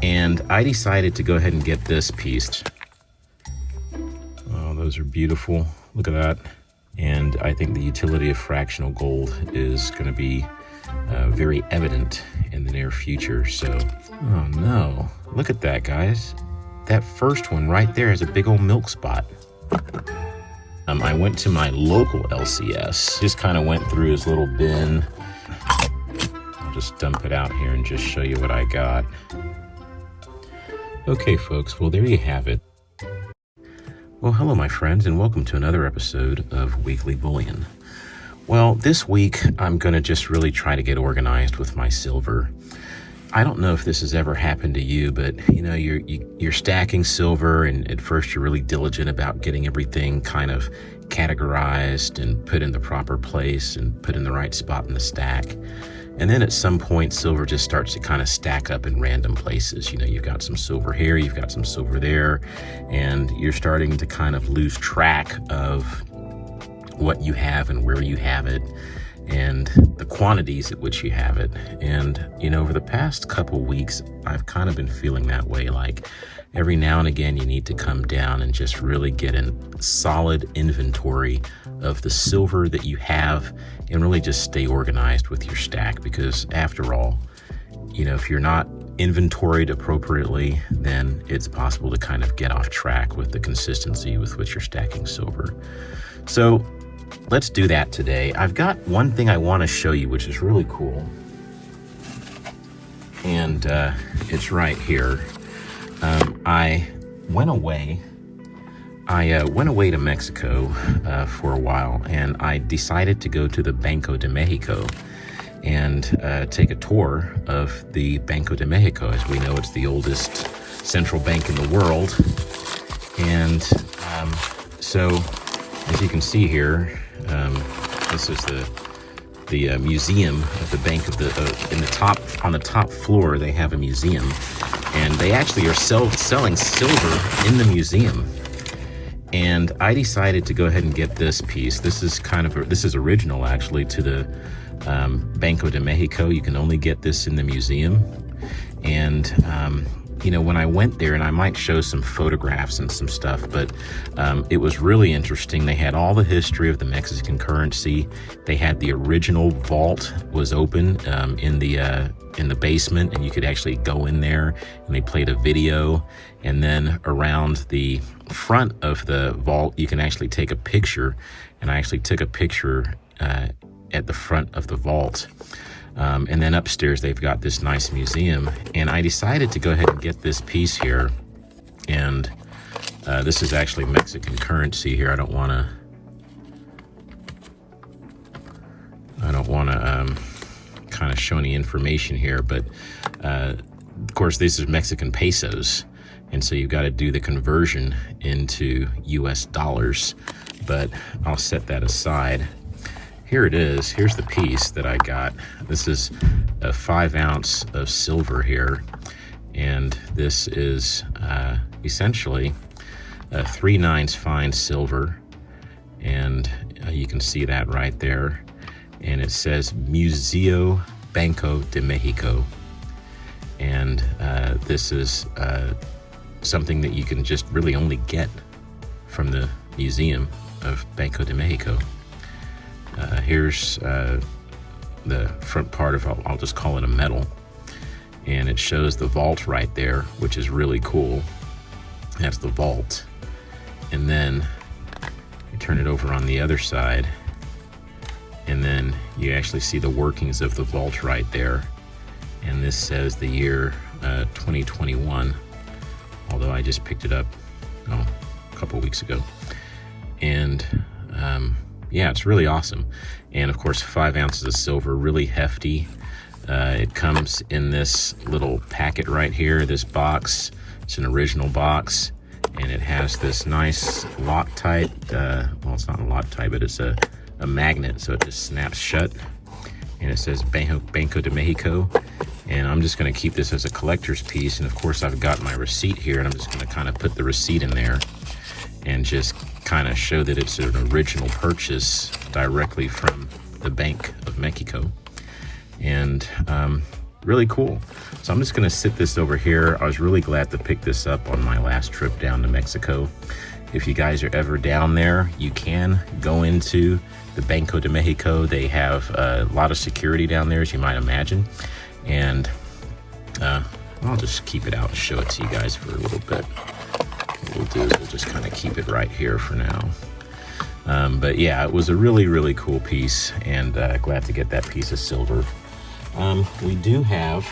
And I decided to go ahead and get this piece. Oh, those are beautiful. Look at that. And I think the utility of fractional gold is going to be very evident in the near future. So, oh no, look at that, guys. That first one right there has a big old milk spot. I went to my local LCS, just kind of went through his little bin. I'll just dump it out here and just show you what I got. Okay, folks, well, there you have it. Well, hello, my friends, and welcome to another episode of Weekly Bullion. Well, this week, I'm going to just really try to get organized with my silver. I don't know if this has ever happened to you, but, you know, you're stacking silver, and at first you're really diligent about getting everything kind of categorized and put in the proper place and put in the right spot in the stack. And then at some point, silver just starts to kind of stack up in random places. You know, you've got some silver here, you've got some silver there, and you're starting to kind of lose track of what you have and where you have it and the quantities at which you have it. And, you know, over the past couple weeks, I've kind of been feeling that way. Like every now and again, you need to come down and just really get a solid inventory of the silver that you have and really just stay organized with your stack. Because after all, you know, if you're not inventoried appropriately, then it's possible to kind of get off track with the consistency with which you're stacking silver. So let's do that today. I've got one thing I want to show you, which is really cool. And it's right here. I went away to Mexico for a while, and I decided to go to the Banco De Mexico and take a tour of the Banco De Mexico. As we know, it's the oldest central bank in the world. And so, as you can see here, this is the museum of the Bank of on the top floor. They have a museum, and they actually are selling silver in the museum. And I decided to go ahead and get this piece. This is original actually to the Banco de Mexico. You can only get this in the museum. And you know, when I went there, and I might show some photographs and some stuff, but it was really interesting. They had all the history of the Mexican currency. They had the original vault was open in the basement, and you could actually go in there, and they played a video. And then around the front of the vault, you can actually take a picture. And I actually took a picture at the front of the vault. And then upstairs, they've got this nice museum. And I decided to go ahead and get this piece here. And this is actually Mexican currency here. I don't want to kind of show any information here, but of course, this is Mexican pesos. And so you've got to do the conversion into US dollars, but I'll set that aside. Here it is. Here's the piece that I got. This is a 5 ounce of silver here. And this is essentially a 3/9 fine silver. And you can see that right there. And it says Museo Banco de Mexico. And this is something that you can just really only get from the Museum of Banco de Mexico. Here's the front part of, I'll just call it a medal, and it shows the vault right there, which is really cool. That's the vault. And then you turn it over on the other side, and then you actually see the workings of the vault right there. And this says the year 2021, although I just picked it up a couple weeks ago. And yeah, it's really awesome. And of course, 5 ounces of silver, really hefty. It comes in this little packet right here, this box. It's an original box, and it has this nice Loctite, well, it's not a Loctite, but it's a magnet, so it just snaps shut. And it says Banco de Mexico. And I'm just gonna keep this as a collector's piece. And of course, I've got my receipt here, and I'm just gonna kind of put the receipt in there and just kind of show that it's an original purchase directly from the Bank of Mexico. And really cool. So I'm just gonna sit this over here. I was really glad to pick this up on my last trip down to Mexico. If you guys are ever down there, you can go into the Banco De Mexico. They have a lot of security down there, as you might imagine. And I'll just keep it out and show it to you guys for a little bit. What we'll do is we'll just kind of keep it right here for now. But yeah, it was a really, really cool piece, and glad to get that piece of silver. We do have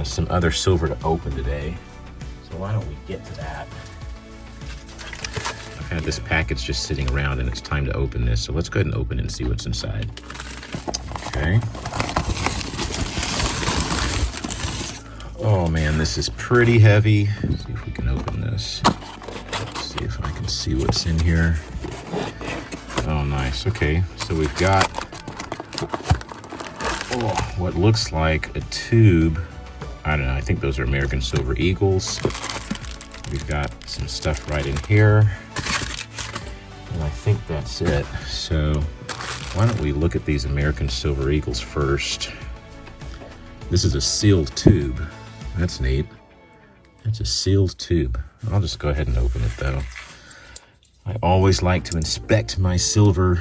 some other silver to open today, so why don't we get to that? I've had this package just sitting around, and it's time to open this, so let's go ahead and open it and see what's inside. Okay. Oh man, this is pretty heavy. Let's see if we can open this. Let's see if I can see what's in here. Oh, nice. Okay, so we've got what looks like a tube. I don't know, I think those are American Silver Eagles. We've got some stuff right in here, and I think that's it. So why don't we look at these American Silver Eagles first. This is a sealed tube. That's neat. It's a sealed tube. I'll just go ahead and open it though. I always like to inspect my silver.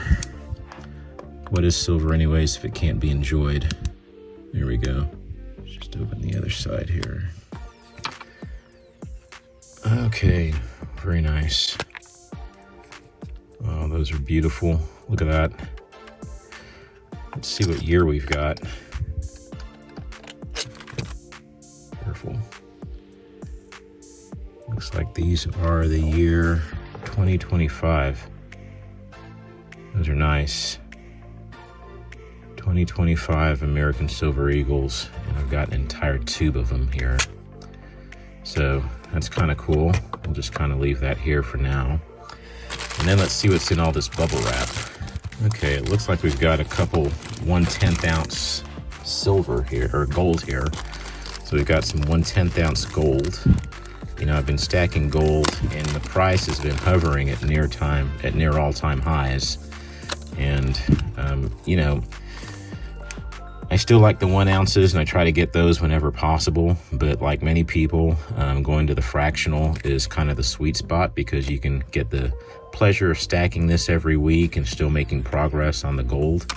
What is silver anyways if it can't be enjoyed? There we go. Just open the other side here. Okay, very nice. Oh, those are beautiful. Look at that. Let's see what year we've got. Careful. Looks like these are the year 2025. Those are nice. 2025 American Silver Eagles, and I've got an entire tube of them here. So that's kind of cool. We'll just kind of leave that here for now. And then let's see what's in all this bubble wrap. Okay, it looks like we've got a couple 1/10 ounce silver here, or gold here. So we've got some 1/10 ounce gold. You know, I've been stacking gold, and the price has been hovering at near all-time highs. And you know, I still like the 1 ounces, and I try to get those whenever possible. But like many people, going to the fractional is kind of the sweet spot, because you can get the pleasure of stacking this every week and still making progress on the gold.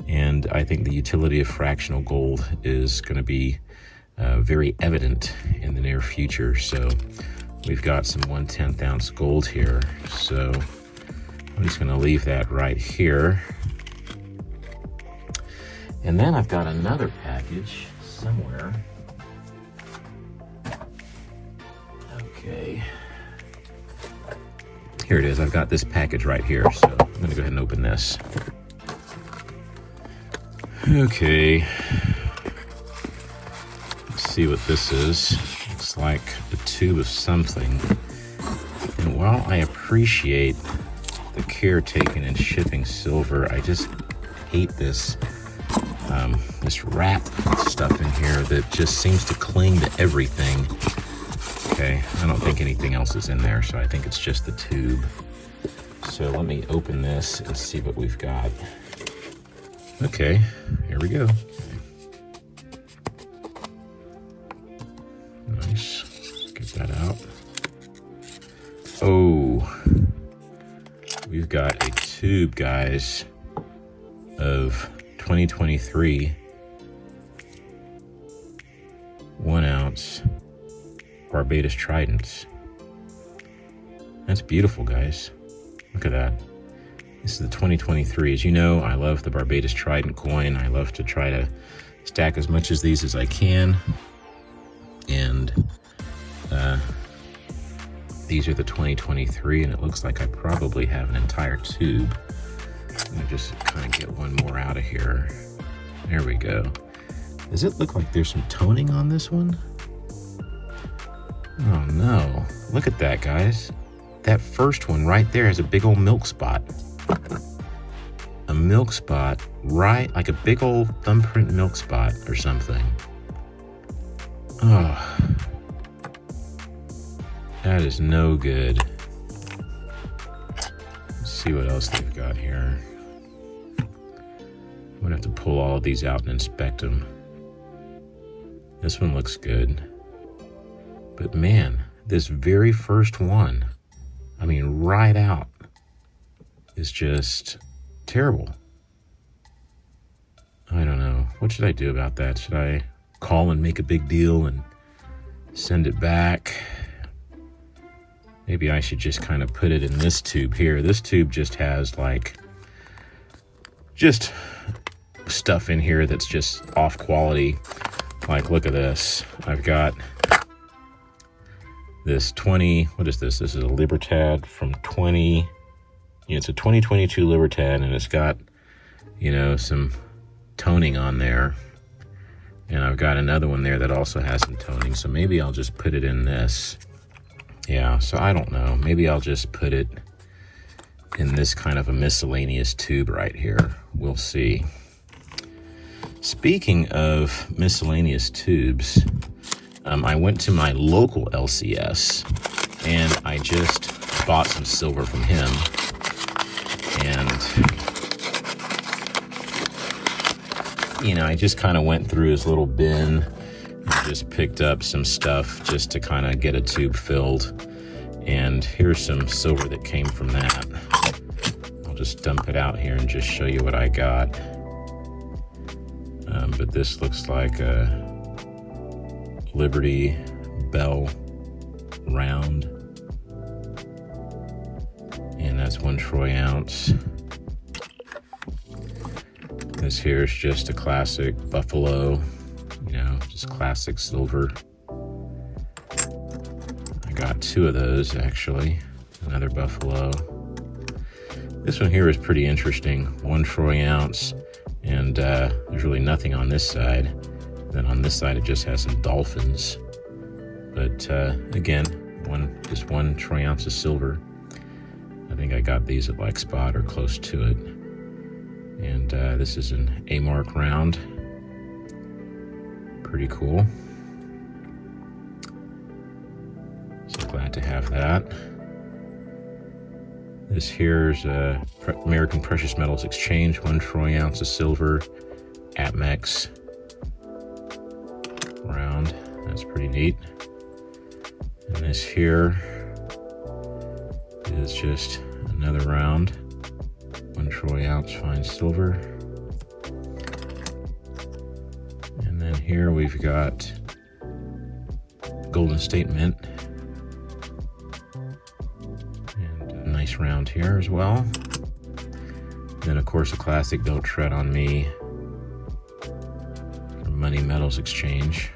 And I think the utility of fractional gold is going to be very evident in the near future. So we've got some 1/10 ounce gold here. So I'm just going to leave that right here. And then I've got another package somewhere. Okay. Here it is. I've got this package right here. So I'm going to go ahead and open this. Okay. Let's see what this is. Looks like a tube of something. And while I appreciate the care taken in shipping silver, I just hate this wrap stuff in here that just seems to cling to everything. Okay, I don't think anything else is in there, so I think it's just the tube. So let me open this and see what we've got. Okay, here we go. Nice. Let's get that out. Oh, we've got a tube, guys, of 2023 1 ounce Barbados Tridents. That's beautiful, guys. Look at that. This is the 2023. As you know, I love the Barbados Trident coin. I love to try to stack as much of these as I can. And these are the 2023, and it looks like I probably have an entire tube. I'm gonna just kind of get one more out of here. There we go. Does it look like there's some toning on this one? Oh no, look at that, guys. That first one right there has a big old milk spot. A milk spot, right? Like a big old thumbprint milk spot or something. Oh, that is no good. Let's see what else they've got here. I'm gonna have to pull all of these out and inspect them. This one looks good. But man, this very first one, I mean, right out, is just terrible. I don't know. What should I do about that? Should I call and make a big deal and send it back? Maybe I should just kind of put it in this tube here. This tube just has like, just stuff in here that's just off quality. Like, look at this. I've got this what is this? This is a Libertad from it's a 2022 Libertad, and it's got, some toning on there. And I've got another one there that also has some toning. So maybe I'll just put it in this. Yeah, so I don't know. Maybe I'll just put it in this kind of a miscellaneous tube right here. We'll see. Speaking of miscellaneous tubes, I went to my local LCS and I just bought some silver from him. And, I just kind of went through his little bin and just picked up some stuff just to kind of get a tube filled. And here's some silver that came from that. I'll just dump it out here and just show you what I got. But this looks like a Liberty Bell round. And that's 1 troy ounce. This here is just a classic Buffalo, just classic silver. I got 2 of those actually, another Buffalo. This one here is pretty interesting, 1 troy ounce, and there's really nothing on this side. Then on this side it just has some dolphins. But again, just 1 troy ounce of silver. I think I got these at like Spot or close to it. And this is an A-mark round. Pretty cool. So glad to have that. This here's American Precious Metals Exchange, 1 troy ounce of silver, Atmex round. That's pretty neat. And this here is just another round, 1 troy ounce fine silver. And then here we've got Golden State Mint. And a nice round here as well. Then of course a classic Don't Tread on Me from Money Metals Exchange.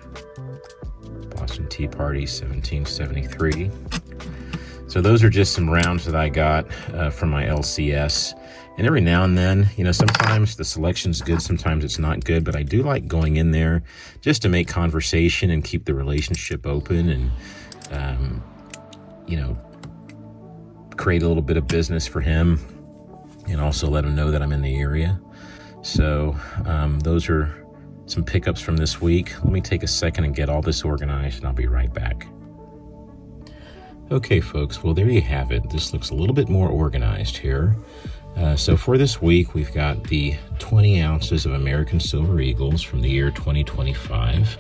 Boston Tea Party 1773. So those are just some rounds that I got from my LCS. And every now and then, sometimes the selection's good, sometimes it's not good, but I do like going in there just to make conversation and keep the relationship open and, create a little bit of business for him and also let him know that I'm in the area. So those are some pickups from this week. Let me take a second and get all this organized and I'll be right back. Okay, folks, well, there you have it. This looks a little bit more organized here. So for this week, we've got the 20 ounces of American Silver Eagles from the year 2025.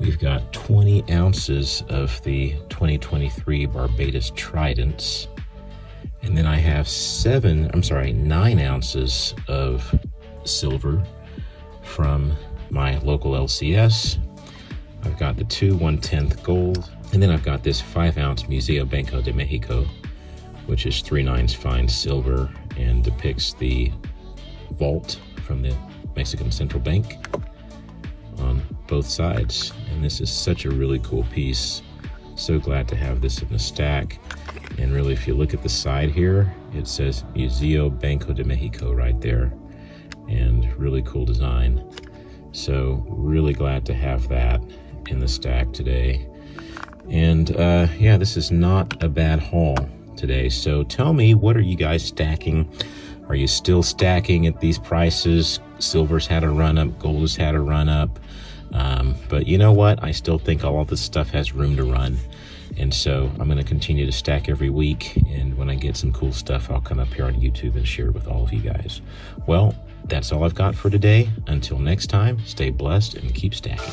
We've got 20 ounces of the 2023 Barbados Tridents. And then I have 9 ounces of silver from my local LCS. I've got the 2 1/10 gold. And then I've got this 5 ounce Museo Banco de Mexico, which is 3/9 fine silver and depicts the vault from the Mexican Central Bank on both sides. And this is such a really cool piece. So glad to have this in the stack. And really, if you look at the side here, it says Museo Banco de Mexico right there. And really cool design. So really glad to have that in the stack today. And yeah, this is not a bad haul today. So tell me, what are you guys stacking? Are you still stacking at these prices? Silver's had a run up, gold has had a run up. But you know what? I still think all of this stuff has room to run. And so I'm going to continue to stack every week. And when I get some cool stuff, I'll come up here on YouTube and share it with all of you guys. Well, that's all I've got for today. Until next time, stay blessed and keep stacking.